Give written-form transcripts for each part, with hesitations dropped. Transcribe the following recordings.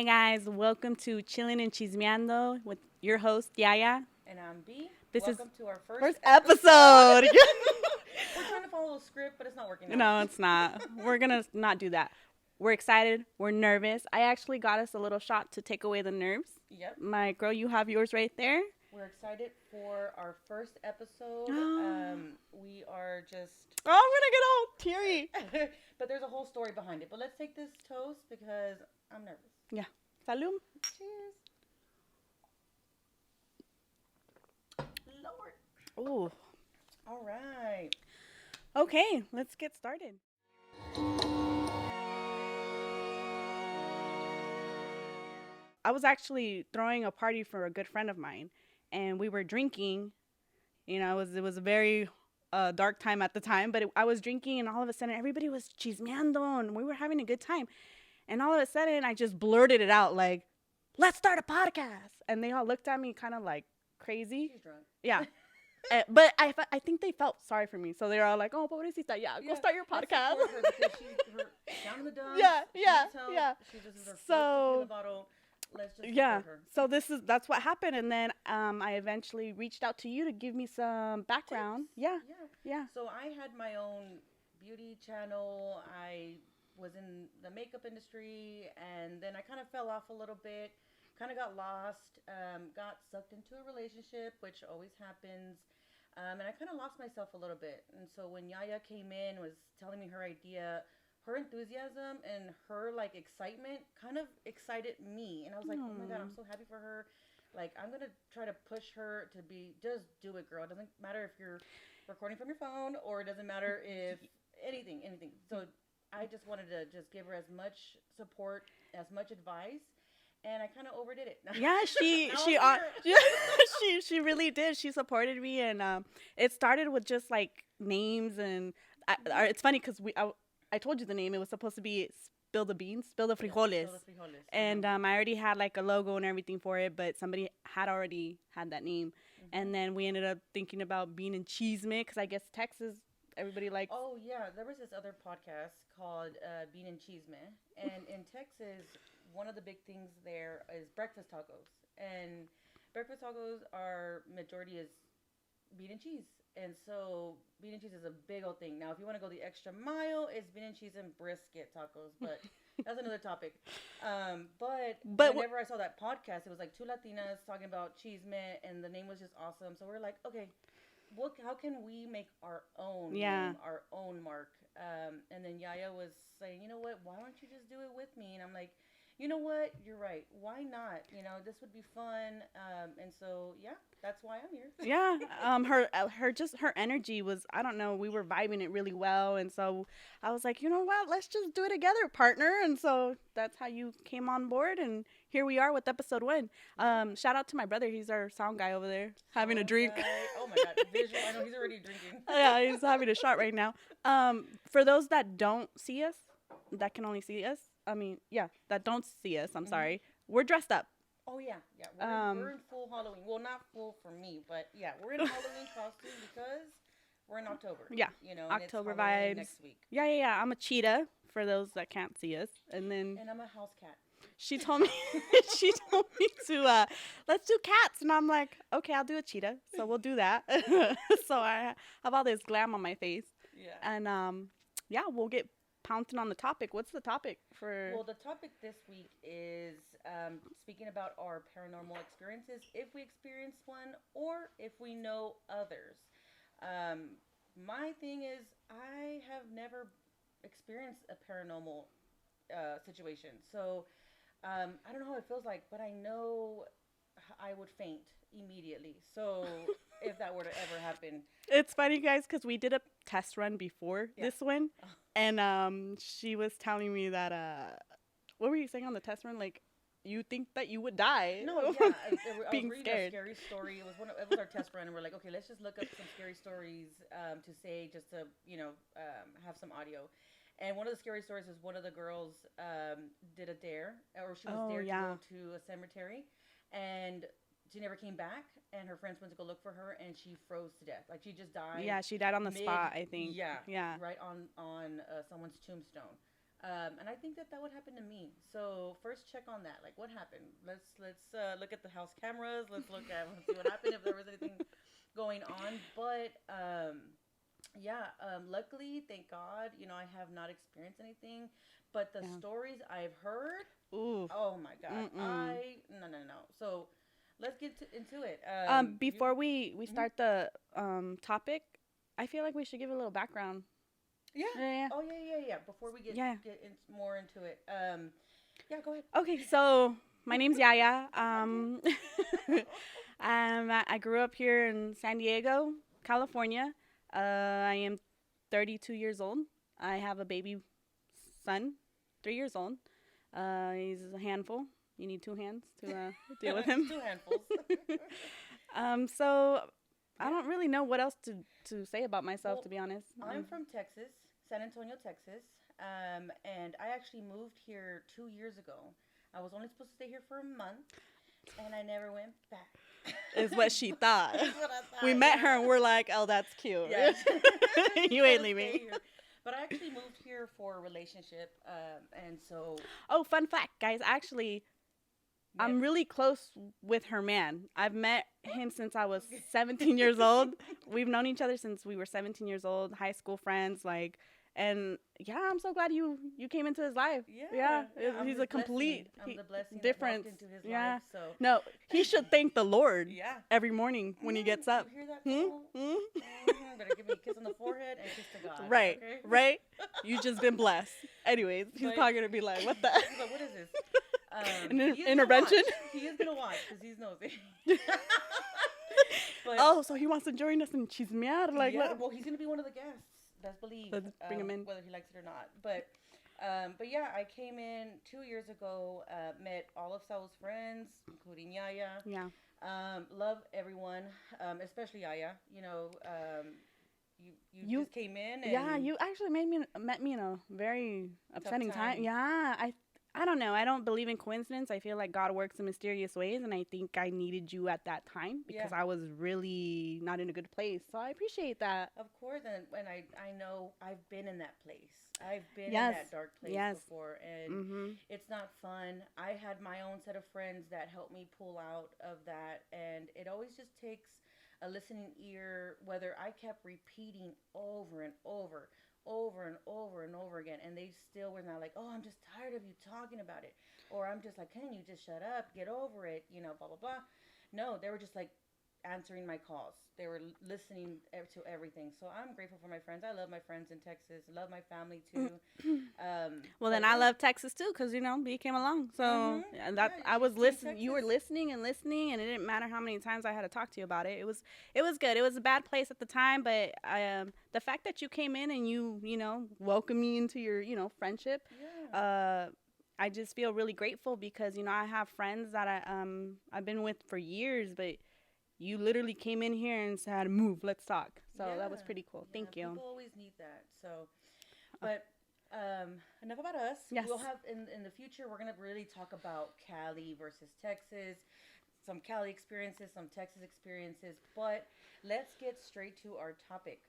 Hey guys, welcome to Chillin N Chismeando with your host Yaya. And I'm B. This Welcome is to our first first episode. episode. We're trying to follow a script, but it's not working out. No, it's not. We're gonna not do that. We're excited. We're nervous. I actually got us a little shot to take away the nerves. Yep. My girl, you have yours right there. We're excited for our first episode. We are just. Oh, I'm gonna get all teary. But there's a whole story behind it. But let's take this toast because I'm nervous. Yeah. Salud. Cheers. Lord. Oh. All right. Okay, let's get started. I was actually throwing a party for a good friend of mine, and we were drinking. It was a very dark time at the time, but I was drinking, and all of a sudden, everybody was chismeando, and we were having a good time. And all of a sudden, I just blurted it out like, "Let's start a podcast," and they all looked at me kind of like crazy. She's drunk. Yeah. But I think they felt sorry for me, so they were all like, "Oh, pobrecita, yeah, go start your podcast." Let's support her because she's down in the dumps. Yeah, She yeah, needs help. yeah. She just is her So- first bottle. Let's just Yeah. support her. So that's what happened, and then I eventually reached out to you to give me some background. Tips. Yeah, Yeah. yeah. So I had my own beauty channel. I was in the makeup industry, and then I kind of fell off a little bit. Kind of got lost. Got sucked into a relationship, which always happens. And I kind of lost myself a little bit. And so when Yaya came in, was telling me her idea, her enthusiasm and her like excitement kind of excited me. And I was like, oh my God, I'm so happy for her. Like, I'm going to try to push her to be, just do it, girl. It doesn't matter if you're recording from your phone or it doesn't matter if anything. So I just wanted to just give her as much support, as much advice. And I kind of overdid it. Yeah, Now I'm here. she really did. She supported me, and it started with just like names, and it's funny because I told you the name. It was supposed to be spill the beans, spill the frijoles, Yeah, spill the frijoles. and I already had like a logo and everything for it, but somebody had already had that name, and then we ended up thinking about being in chisme because I guess Texas everybody likes. Oh yeah, there was this other podcast called Bean and Chisme, and in Texas, one of the big things there is breakfast tacos, and breakfast tacos are majority is bean and cheese, and so bean and cheese is a big old thing. Now, if you want to go the extra mile, it's bean and cheese and brisket tacos, but that's another topic. But But whenever I saw that podcast, it was like two Latinas talking about chisme, and the name was just awesome. So we're like, okay, how can we make our own Yeah. name, our own mark? And then Yaya was saying, you know what? Why don't you just do it with me? And I'm like, you know what? You're right. Why not? This would be fun. And so yeah, that's why I'm here. yeah, her energy was, I don't know, we were vibing it really well, and so I was like, you know what, let's just do it together, partner. And so that's how you came on board, and here we are with episode 1. Shout out to my brother, he's our sound guy over there having a drink. Okay. Oh my God, visual. I know he's already drinking. Yeah, he's having a shot right now. For those that don't see us, that can only see us, that don't see us, I'm sorry, we're dressed up. Oh yeah, yeah. We're in full Halloween. Well, not full for me, but yeah, we're in Halloween costume because we're in October. Yeah, and October it's Halloween vibes. next week. Yeah, I'm a cheetah for those that can't see us. And then And I'm a house cat. she told me she told me to let's do cats, and I'm like, okay, I'll do a cheetah, so we'll do that. So I have all this glam on my face, Yeah. and yeah, we'll get pouncing on the topic. What's the topic for? Well, the topic this week is speaking about our paranormal experiences, if we experienced one, or if we know others. My thing is, I have never experienced a paranormal situation, so I don't know how it feels like, but I know I would faint immediately. So if that were to ever happen, It's funny, guys, because we did a test run before Yeah. this one, and she was telling me that what were you saying on the test run? Like, you think that you would die? no, yeah, I was Being reading scared. a scary story. It was our test run, and we're like, okay, let's just look up some scary stories to say, just to have some audio. And one of the scary stories is one of the girls did a dare, or she was Oh, dared yeah. to go to a cemetery, and she never came back. And her friends went to go look for her, and she froze to death. Like, she just died. Yeah, she died on the mid- spot, I think. Yeah, Yeah. right on someone's tombstone. And I think that that would happen to me. So first, check on that. Like, what happened? Let's look at the house cameras. Let's see what happened if there was anything going on. But yeah, luckily, thank God, I have not experienced anything. But the Yeah. stories I've heard, Ooh. oh my God, Mm-mm. no, no, no. So let's get into it. You, Before we mhm. start the topic, I feel like we should give a little background. Yeah. Yeah. Oh yeah, yeah, yeah. Before we Yeah. get more into it, yeah, go ahead. Okay, so my name's Yaya. Oh. I grew up here in San Diego, California. I am 32 years old. I have a baby son, 3 years old. He's a handful. You need two hands to deal with Just him. two handfuls. So I Yeah. don't really know what else to say about myself, Well, to be honest. I'm from Texas, San Antonio, Texas, and I actually moved here 2 years ago. I was only supposed to stay here for a month, and I never went back. Is what she thought. That's what I We thought. met Yeah. her and we're like, oh, that's cute. Yeah. You Just ain't gotta leaving. stay here. But I actually moved here for a relationship, and so Oh, fun fact, guys. Actually, met. I'm really close with her man. I've met him since I was 17 years old. We've known each other since we were 17 years old, high school friends. Like, and yeah, I'm so glad you came into his life. Yeah, yeah. I'm He's his a complete blessing. I'm the blessing that difference. walked into his Yeah. life. So No, he should thank the Lord yeah. every morning when he gets up. You hear that? Hmm? Couple? Hmm? Better give me a kiss on the forehead and kiss to God. Right, Okay? right. You just been blessed. Anyways, he's But- probably gonna be like, "What the?" He's like, what is this? He is Intervention? Gonna watch. He is gonna watch because he's nosy. But Oh, so he wants to join us in chismear? Like, yeah, what? well, he's gonna be one of the guests. That's believed. Let's bring him in. Whether he likes it or not. But yeah, I came in 2 years ago. Met all of Saul's friends, including Yaya. Yeah. Love everyone, especially Yaya. You just came in. And Yeah, you actually met me in a very upsetting time. time. Yeah, I don't know. I don't believe in coincidence. I feel like God works in mysterious ways, and I think I needed you at that time because Yeah. I was really not in a good place. So I appreciate that. Of course, and I know I've been in that place. I've been Yes. in that dark place Yes. before, and Mhm. it's not fun. I had my own set of friends that helped me pull out of that, and it always just takes a listening ear. Whether I kept repeating over and over, over and over and over again, and they still were not like, "Oh, I'm just tired of you talking about it," or I'm just like, "Can you just shut up, get over it," blah blah blah. No, they were just like answering my calls. They were listening to everything. So I'm grateful for my friends. I love my friends in Texas. I love my family too. Well, then but I yeah. love Texas too, cause B came along. So Mhm. and that Yeah, I was Team listening. You were Texas. listening and listening, and it didn't matter how many times I had to talk to you about it. It was good. It was a bad place at the time, but the fact that you came in and you welcomed me into your friendship. Yeah. I just feel really grateful because I have friends that I've been with for years, but you literally came in here and said, "Move, let's talk." So that was Yeah. pretty cool. Yeah, Thank you. people always need that. So, but enough about us. Yes. We'll have in the future. We're gonna really talk about Cali versus Texas, some Cali experiences, some Texas experiences. But let's get straight to our topic.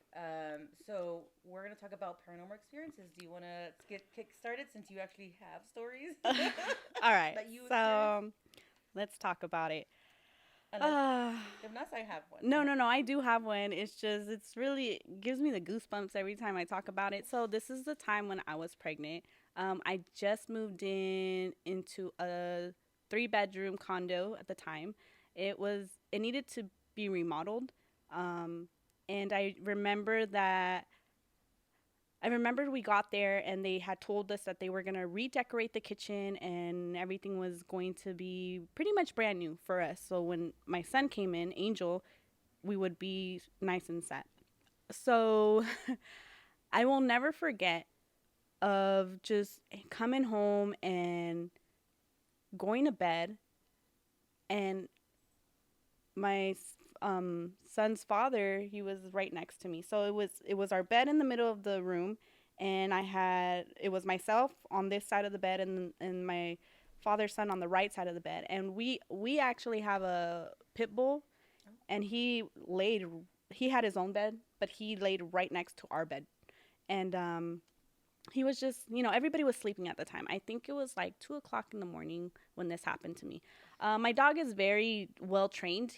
So we're gonna talk about paranormal experiences. Do you want to get kick started since you actually have stories? All right. That you So let's talk about it. Unless, if not, I have one. No. I do have one. It's really it gives me the goosebumps every time I talk about it. So this is the time when I was pregnant. I just moved into a 3-bedroom condo at the time. It needed to be remodeled. And I remembered we got there and they had told us that they were going to redecorate the kitchen and everything was going to be pretty much brand new for us. So when my son came in, Angel, we would be nice and set. So I will never forget of just coming home and going to bed and my son's father, he was right next to me. So it was our bed in the middle of the room, and it was myself on this side of the bed and my father's son on the right side of the bed. And we actually have a pit bull, and he had his own bed, but he laid right next to our bed. And he was just, everybody was sleeping at the time. I think it was like 2 o'clock in the morning when this happened to me. My dog is very well trained.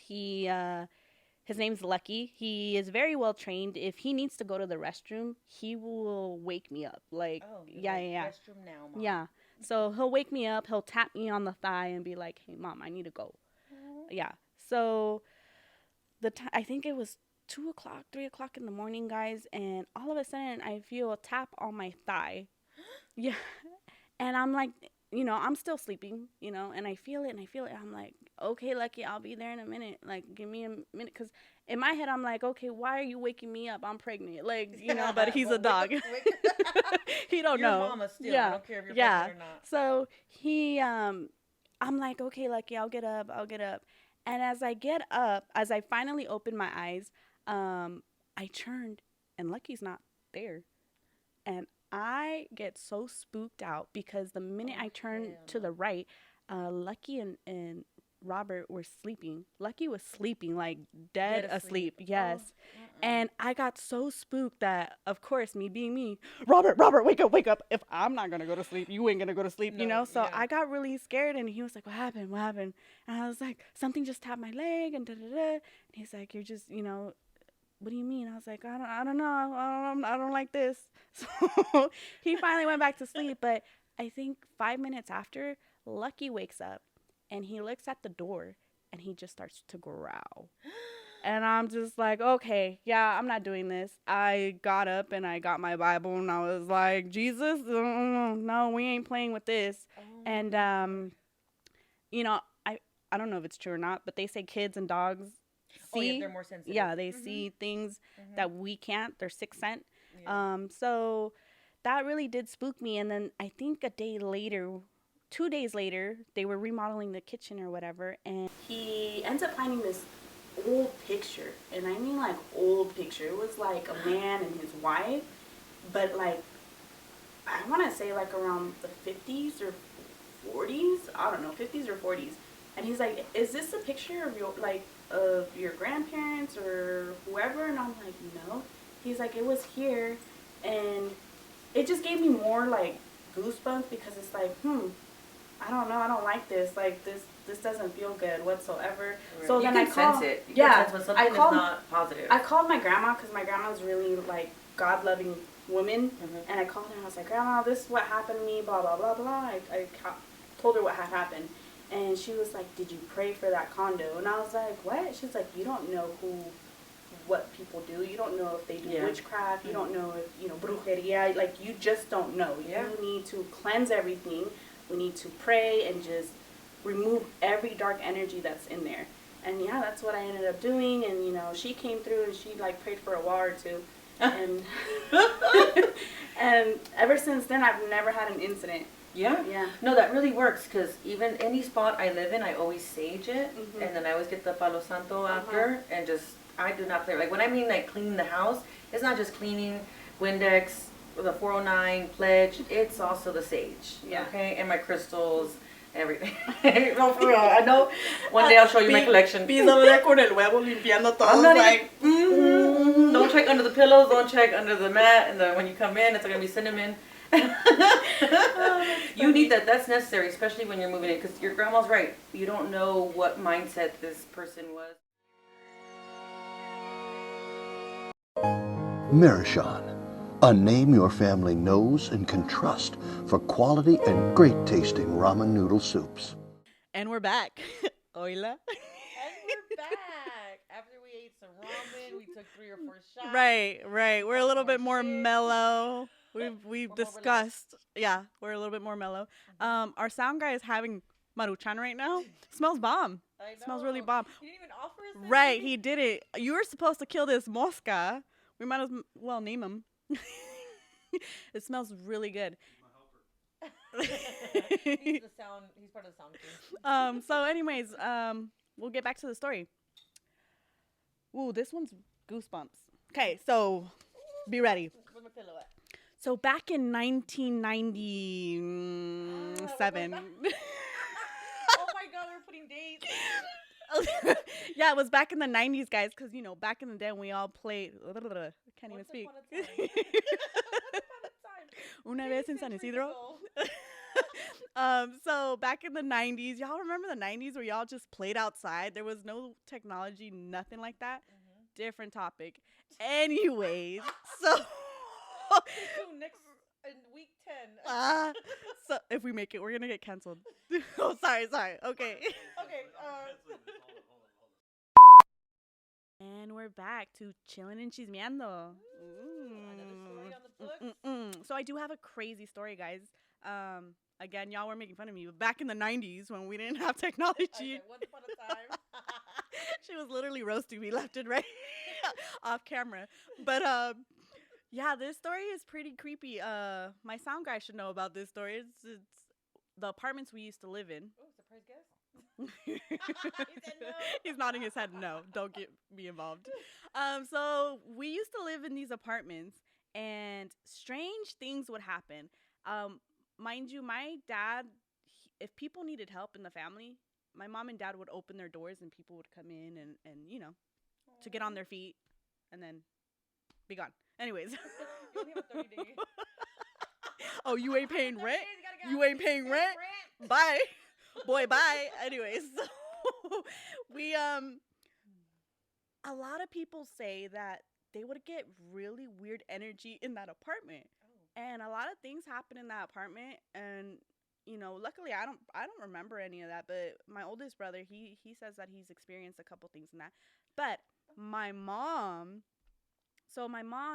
His name's Lucky. He is very well trained. If he needs to go to the restroom, he will wake me up. Like, Oh, you're yeah, like, yeah, yeah. restroom now, mom. Yeah. So he'll wake me up. He'll tap me on the thigh and be like, "Hey, mom, I need to go." Yeah. So I think it was 2 o'clock, 3 o'clock in the morning, guys, and all of a sudden I feel a tap on my thigh. Yeah. And I'm like, I'm still sleeping, and I feel it and I feel it. I'm like, okay, Lucky, I'll be there in a minute. Like, give me a minute. Because in my head, I'm like, okay, why are you waking me up? I'm pregnant. Like, but he's a dog. He don't Your know. mama still. Yeah. I don't care if you're Yeah. pregnant or not. So I'm like, okay, Lucky, I'll get up. I'll get up. And as I get up, as I finally open my eyes, I turned and Lucky's not there. And I get so spooked out because the minute I turn to the right, Lucky and Robert were sleeping. Lucky was sleeping, like dead asleep. Yes. Oh, And I got so spooked that, of course, me being me, Robert, wake up, wake up. If I'm not going to go to sleep, you ain't going to go to sleep, No, So yeah. I got really scared and he was like, what happened? What happened? And I was like, something just tapped my leg and da da da. And he's like, you're just, what do you mean? I was like, I don't know. I don't like this. So he finally went back to sleep. But I think 5 minutes after, Lucky wakes up and he looks at the door and he just starts to growl. And I'm just like, okay, yeah, I'm not doing this. I got up and I got my Bible and I was like, Jesus, no, we ain't playing with this. Oh, And, you know, I don't know if it's true or not, but they say kids and dogs see. yeah, they're more sensitive. Yeah, they see things that we can't. They're sixth sense. Yeah. So that really did spook me. And then I think a day later, 2 days later, they were remodeling the kitchen or whatever, and he ends up finding this old picture, and I mean like old picture. It was like a man and his wife, but like I want to say like around the 50s or 40s. I don't know, 50s or 40s. And he's like, "Is this a picture of your grandparents or whoever?" And I'm like, "No." He's like, "It was here," and it just gave me more like goosebumps because it's like, I don't know, I don't like this. Like this doesn't feel good whatsoever. Right. So you then can I called. sense it. You Yeah, can sense when something is not positive. I called my grandma because my grandma's really like God loving woman, and I called her and I was like, "Grandma, this is what happened to me." Blah blah blah blah. I told her what had happened, and she was like, "Did you pray for that condo?" And I was like, "What?" She's like, "You don't know what people do. You don't know if they do witchcraft. You don't know if brujeria. Like you just don't know. You need to cleanse everything. We need to pray and just remove every dark energy that's in there." And yeah, that's what I ended up doing. And she came through and she like prayed for a while or two, and and ever since then I've never had an incident. Yeah. Yeah. No, that really works because even any spot I live in, I always sage it, and then I always get the Palo Santo after, and just I do not play. Like when I mean like cleaning the house, it's not just cleaning Windex, the 409 pledge. It's also the sage. Yeah. Okay, and my crystals. Everything. No, for real. I know. One day I'll show you my collection. Piso over there con el huevo limpiando todo. I'm not like, don't check under the pillows. Don't check under the mat. And when you come in, it's gonna be cinnamon. You need that. That's necessary, especially when you're moving in, because your grandma's right. You don't know what mindset this person was. Merishan, a name your family knows and can trust for quality and great tasting ramen noodle soups. And we're back. Oila. And we're back. After we ate some ramen, we took 3 or 4 shots. Right. We're a little bit more shit. mellow. We've We're more discussed. Yeah, we're a little bit more mellow. Our sound guy is having Maruchan right now. Smells bomb. I know. Smells really bomb. He didn't even offer us Right, anything. he did it. You were supposed to kill this mosca. We might as well name him. It smells really good. He's part of the sound team. So anyways, we'll get back to the story. Ooh, this one's goosebumps. Okay, so be ready. Where's my pillow at? So back in 1997. Oh my god, we're putting dates. Yeah, it was back in the 90s, guys, because, back in the day we all played. I can't even speak. Una vez in San Isidro. So back in the 90s, y'all remember the 90s where y'all just played outside? There was no technology, nothing like that. Different topic. Anyways, so next in week 10. so if we make it, we're gonna get canceled. Oh, sorry. Okay. Okay. And we're back to Chillin N Chismeando. Another story on the books. So I do have a crazy story, guys. Again, y'all were making fun of me, but back in the 90s when we didn't have technology. I said, once upon a time. She was literally roasting me left and right off camera. But yeah, this story is pretty creepy. My sound guy should know about this story. It's the apartments we used to live in. Oh, surprise guest. He said no. He's nodding his head. No, don't get me involved. So we used to live in these apartments, and strange things would happen. Mind you, my dad, if people needed help in the family, my mom and dad would open their doors, and people would come in and you know, to get on their feet, and then be gone. Anyways. You only have a 30 day. Oh, you ain't paying rent? You You ain't paying rent? Bye. Boy, bye. Anyways, so we a lot of people say that they would get really weird energy in that apartment. Oh. And a lot of things happen in that apartment, and you know, luckily I don't remember any of that, but my oldest brother, he says that he's experienced a couple things in that. But my mom,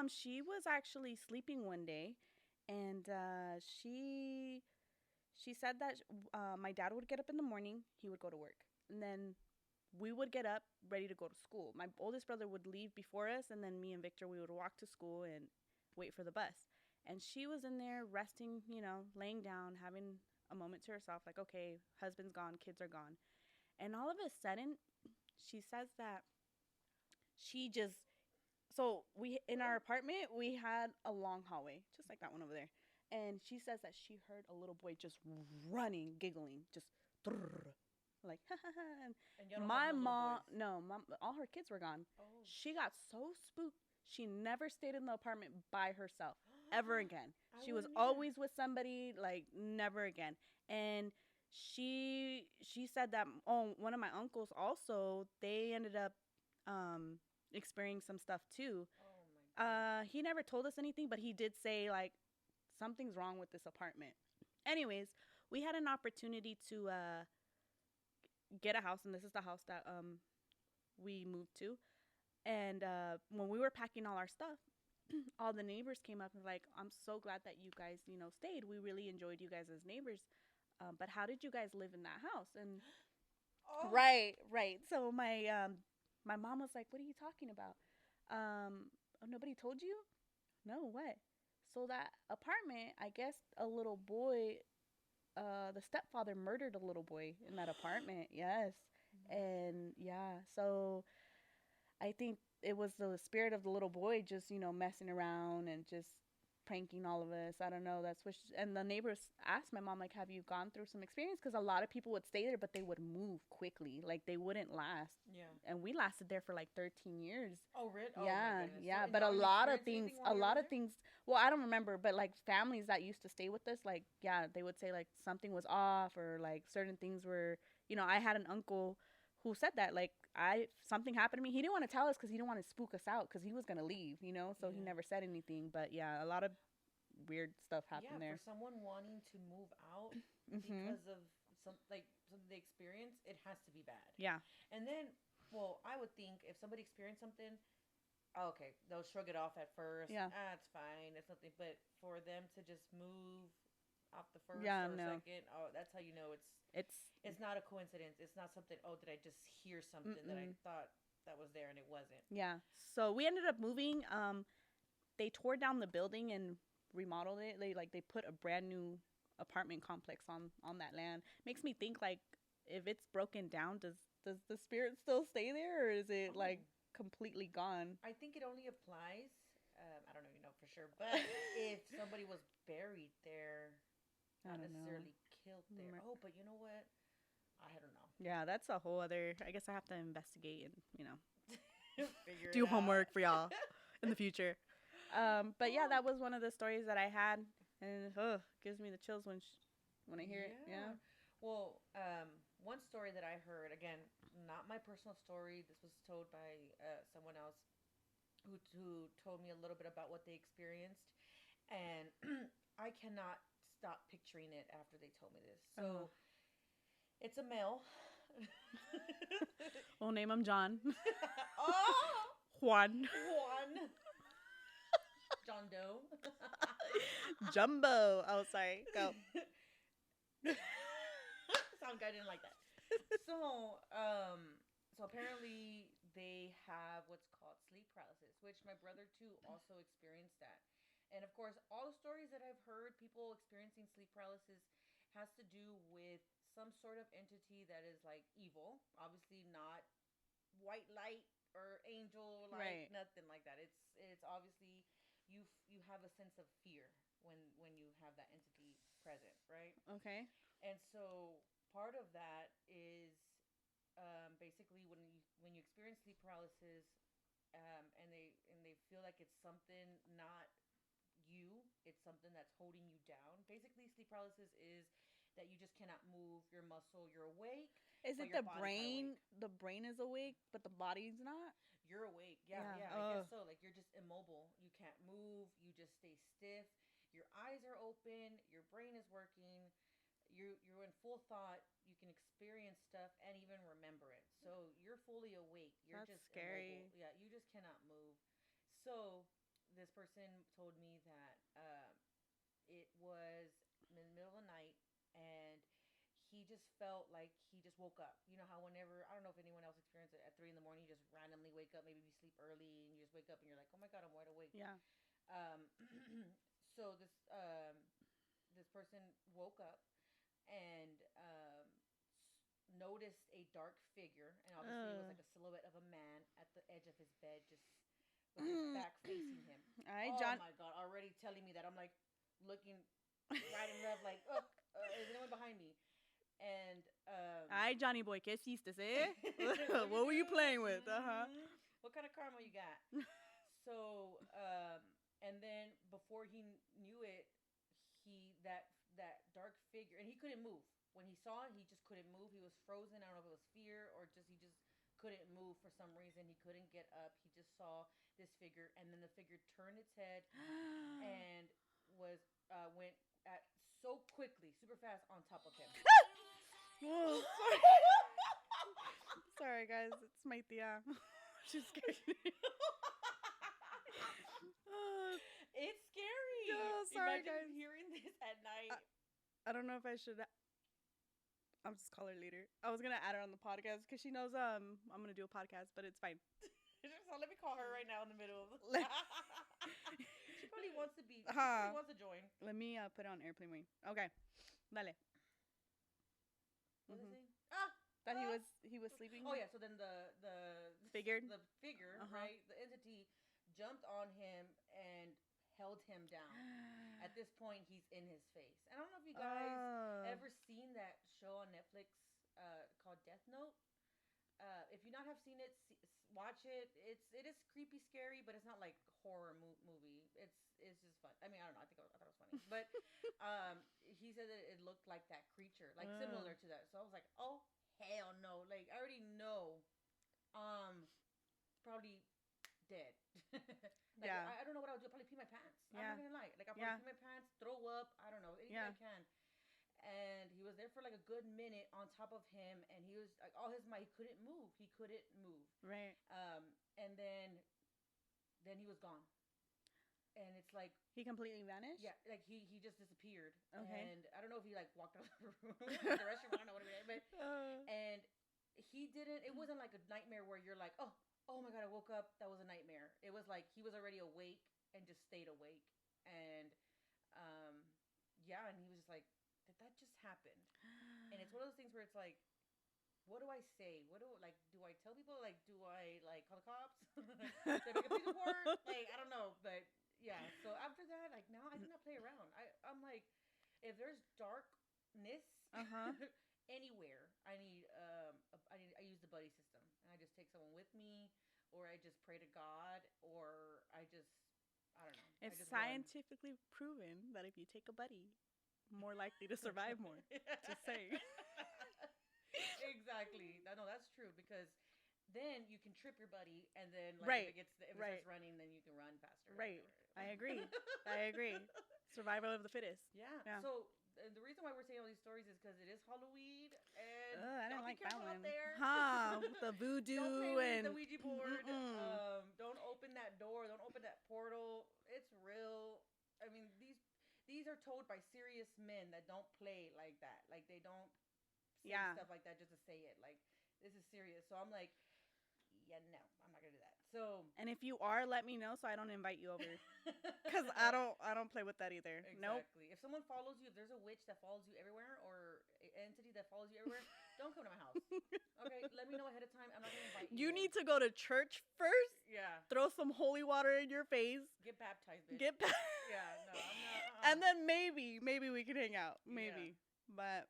she was actually sleeping one day, and she said that my dad would get up in the morning, he would go to work, and then we would get up ready to go to school. My oldest brother would leave before us, and then me and Victor, we would walk to school and wait for the bus. And she was in there resting, you know, laying down, having a moment to herself, like, okay, husband's gone, kids are gone. And all of a sudden, she says that she just, so we, in our apartment, we had a long hallway, just like that one over there. And she says that she heard a little boy just running, giggling, just like, And y'all don't my have no little mom, boys. no, mom, all her kids were gone. Oh. She got so spooked. She never stayed in the apartment by herself ever again. She was always with somebody, like never again. And she said that one of my uncles also, they ended up experiencing some stuff too. Oh my God. He never told us anything, but he did say like something's wrong with this apartment. Anyways, we had an opportunity to get a house, and this is the house that we moved to. And when we were packing all our stuff, all the neighbors came up and were like, I'm so glad that you guys, you know, stayed. We really enjoyed you guys as neighbors. But how did you guys live in that house? And right. So my mom was like, what are you talking about? Oh, nobody told you? No, what? So that apartment, I guess a little boy, the stepfather murdered a little boy in that apartment. Yes. And yeah, so I think it was the spirit of the little boy just, you know, messing around and just pranking all of us. I don't know. That's what and the neighbors asked my mom, like, have you gone through some experience? Because a lot of people would stay there, but they would move quickly. Like, they wouldn't last. Yeah. And we lasted there for like 13 years. Oh, really? Yeah, Oh, yeah. So, but a lot of things, well, I don't remember, but like families that used to stay with us, like, yeah, they would say like something was off, or like certain things were, you know, I had an uncle who said that, like, something happened to me. He didn't want to tell us because he didn't want to spook us out because he was going to leave, you know, so he never said anything. But yeah, a lot of weird stuff happened there. For someone wanting to move out because of something they experience, it has to be bad. Yeah. And then, well, I would think if somebody experienced something, okay, they'll shrug it off at first. Yeah. It's fine. It's nothing. But for them to just move off the first Yeah, or no. second, that's how you know it's not a coincidence. It's not something, oh, did I just hear something that I thought that was there and it wasn't. Yeah. So we ended up moving. They tore down the building and remodeled it. They put a brand new apartment complex on that land. Makes me think, like, if it's broken down, does the spirit still stay there, or is it like completely gone? I think it only applies, I don't even know for sure, but if somebody was buried there, not necessarily killed there. Oh, but you know what? I don't know. Yeah, that's a whole other, I guess I have to investigate and, you know, Figure do it homework out. for y'all in the future. But yeah, that was one of the stories that I had. And gives me the chills when I hear it. Yeah. Yeah. Well, one story that I heard, again, not my personal story. This was told by someone else who told me a little bit about what they experienced, and I cannot stop picturing it after they told me this. Uh, So it's a male. we'll name him John. Oh, Juan. Juan. John Doe. Jumbo. Oh, sorry. Go. Sound guy didn't like that. So, so apparently they have what's called sleep paralysis, which my brother too also experienced that. And of course, all the stories that I've heard, people experiencing sleep paralysis, has to do with some sort of entity that is like evil. Obviously, not white light or angel light, Right. nothing like that. It's obviously you have a sense of fear when you have that entity present, right? Okay. And so part of that is basically when you experience sleep paralysis, and they feel like it's something not you, it's something that's holding you down. Basically, sleep paralysis is that you just cannot move your muscle. You're awake, Is but it your the body's not brain? awake. The brain is awake, but the body's not? You're awake. Yeah, Yeah. yeah, I guess so. Like you're just immobile. You can't move. You just stay stiff. Your eyes are open. Your brain is working. You're in full thought. You can experience stuff and even remember it. So you're fully awake. You're That's just scary. immobile. Yeah, you just cannot move. So this person told me that it was in the middle of the night, and he just felt like he just woke up. You know how whenever, I don't know if anyone else experienced it, at 3 in the morning you just randomly wake up. Maybe you sleep early and you just wake up and you're like, oh my god, I'm wide awake. Yeah. Um, so this person woke up and noticed a dark figure, and obviously it was like a silhouette of a man at the edge of his bed, just with his back facing him. All right, Oh John. my god! Already telling me that, I'm like looking right and left, like, oh, is anyone behind me? And All right, Johnny boy, ¿qué hiciste, eh? what What were you do? playing with? Uh-huh. What kind of karma you got? So, and then before he knew it, that dark figure, and he couldn't move. When he saw it, he just couldn't move. He was frozen. I don't know if it was fear or just he just couldn't move for some reason. He couldn't get up. He just saw this figure, and then the figure turned its head and was went at so quickly, super fast on top of him. Oh, sorry. Sorry, guys. It's my tia. She's scared me. It's scary. Yeah, sorry, Imagine guys. hearing this at night. I don't know if I should. I'm just call her later. I was gonna add her on the podcast because she knows I'm gonna do a podcast, but it's fine. So let me call her right now in the middle of the. She probably wants to be. She Huh. probably wants to join. Let me put it on airplane mode. Okay, dale. What was it? Ah, That he was sleeping. oh yeah. So then the Figured? the figure, Uh-huh. right? The entity jumped on him and held him down. At this point, he's in his face. I don't know if you guys ever seen that show on Netflix called Death Note. If you not have seen it, watch it. It is creepy, scary, but it's not like horror movie. It's just fun. I mean, I don't know. I thought it was funny, but he said that it looked like that creature, like similar to that. So I was like, oh hell no! Like I already know, probably dead. Like, Yeah. I don't know what I would do. I'd probably pee my pants. Yeah. I'm not gonna lie. Like I'll probably Yeah. pee my pants, throw up. I don't know anything Yeah. I can. And he was there for like a good minute on top of him, and he was like all his might. He couldn't move. He couldn't move. Right. And then he was gone. And it's like He completely vanished. yeah, like he just disappeared. Okay. And I don't know if he like walked out of the room, the restroom. I don't know what it was, but and he didn't. It wasn't like a nightmare where you're like, oh my god, I woke up. That was a nightmare. It was like he was already awake and just stayed awake. And yeah, and he was just like, did that just happen? And it's one of those things where it's like, what do I say? Do I tell people? Like, do I like call the cops? Should I make a police report? Like, I don't know, but yeah. So after that, like now I do not play around. I'm like, if there's darkness anywhere, I use the buddy system, and I just take someone with me, or I just pray to God, or I don't know. It's I just run. scientifically proven that if you take a buddy, more likely to survive more. Just saying. Exactly. No, that's true because then you can trip your buddy, and then like Right. if it Right. starts running, then you can run faster. Right. I agree. I agree. Survival of the fittest. Yeah. Yeah. So the reason why we're saying all these stories is because it is Halloween, and I y'all didn't be like that careful out one. there. Huh? The voodoo Don't play with and the Ouija board. Mm-mm. Don't open that door. Don't open that portal. It's real. I mean, these are told by serious men that don't play like that. Like they don't say stuff like that just to say it. Like this is serious. So I'm like, yeah, no, I'm not gonna do that. So And if you are, let me know so I don't invite you over. Cause I don't play with that either. Exactly. Nope. If someone follows you, if there's a witch that follows you everywhere or an entity that follows you everywhere, don't come to my house. Okay, let me know ahead of time. I'm not gonna invite you. You need to go to church first. Yeah. Throw some holy water in your face. Get baptized, bitch. Get. Yeah. No, I'm not. And then maybe we can hang out. Maybe. But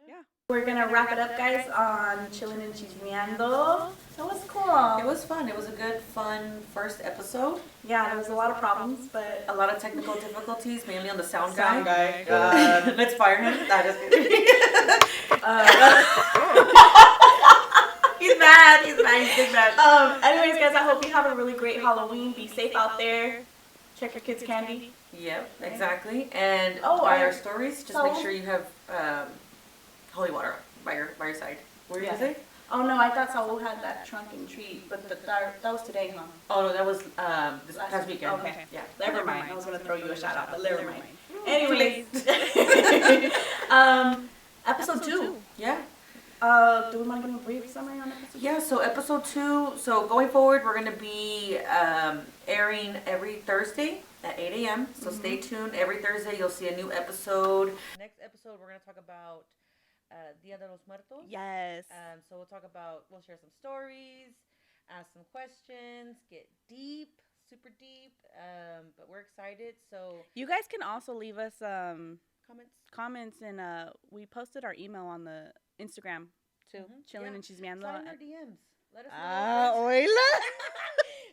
yeah. We're gonna wrap it up, guys, on Chillin N Chismeando. It was cool. It was fun. It was a good, fun first episode. Yeah, there was a lot of problems, but A lot of technical difficulties, mainly on the sound Sound guy. guy. Let's fire him. Nah, just kidding. he's mad. He's big mad. Anyways, guys, I hope you have a really great Halloween. Be safe out there. Check your kids' candy. Yep, exactly. And Oh, by and our stories, just so- make sure you have holy water by your side. What did you say? Oh no, I thought Saul had that trunk and treat, but that was today, huh? Oh no, that was this past weekend. Okay. Yeah. Never mind. I was gonna throw you a shout out, but never mind. Anyways, episode 2. Yeah. Do we want to give a brief summary on episode 2? Yeah, so episode 2, so going forward, we're going to be airing every Thursday at 8 a.m. So stay tuned. Every Thursday, you'll see a new episode. Next episode, we're going to talk about Dia de los Muertos. Yes. So we'll share some stories, ask some questions, get deep, super deep. But we're excited. So You guys can also leave us comments. and we posted our email on the Instagram too. Chillin N Chismeando. Slide in our DMs. Let us know. Oila.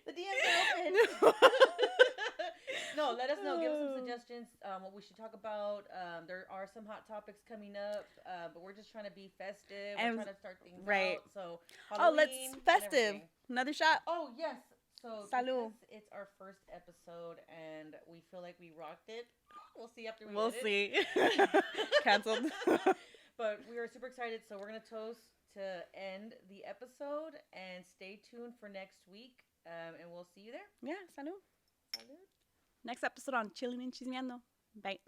The DMs are open. No, let us know. Give us some suggestions. What we should talk about. There are some hot topics coming up, but we're just trying to be festive. And- We're trying to start things right. out. So Let's Halloween and festive. everything. Another shot. Oh yes. So Salud. because it's our first episode, and we feel like we rocked it. We'll see after we We'll edit. see. Cancelled. But we are super excited, so we're gonna toast to end the episode, and stay tuned for next week, and we'll see you there. Yeah, salud. Salud. Next episode on Chillin N Chismeando. Bye.